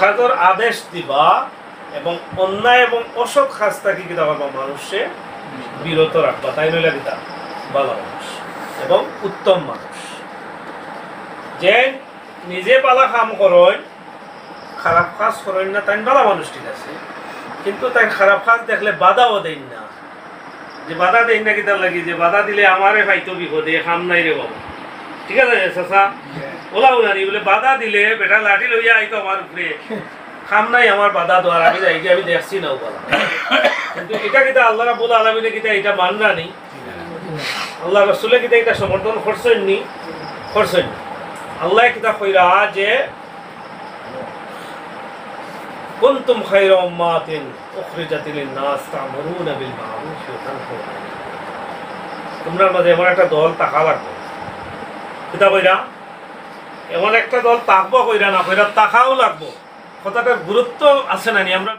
কাজের আদেশ দিবা এবং অন্যায় এবং অসৎ কাজ থেকে কিতা করবা মানুষে বিরত রাখবা, তাই নইলে কিতা ভালো মানুষ এবং উত্তম মানুষ। যে নিজে পালা কাম করেন, খারাপ কাজ করেন না, তাই ভালো মানুষ, ঠিক আছে, কিন্তু তাই খারাপ কাজ দেখলে বাধাও দেন না। যে বাধা দেন না কিতার লাগি, যে বাধা দিলে আমারে হয়তো বিপদে কাম নাই রে বাবা, ঠিক আছে চাচা ওলা উলানি বলে বাধা দিলে বেটা লাঠি লইয়া আইতো আমার উপরে, কাম নাই আমার বাধা দেওয়ার, আমি যাই আমি দেখছি না বলা। কিন্তু এটা কিতা আল্লাহ রাব্বুল আলামিনে কিতা এটা মাননা নি, আল্লাহ রাসূলে কিতা এটা সমর্থন করছেন নি, করছেন। আল্লাহ কিতা কইরা যে কুনতুম খায়রা উম্মাতিন উখরিজাত লিন-নাস তা'মুরুনা বিল মা'রুফ ওয়া তানহাউনা আনিল মুনকার। তোমরা মাঝে এমন একটা দল থাকা লাগবে, কিতা কইরা এমন একটা দল থাকবো, কইরা না কইরা থাকাও লাগবো। কথাটার গুরুত্ব আছে না নি আমরা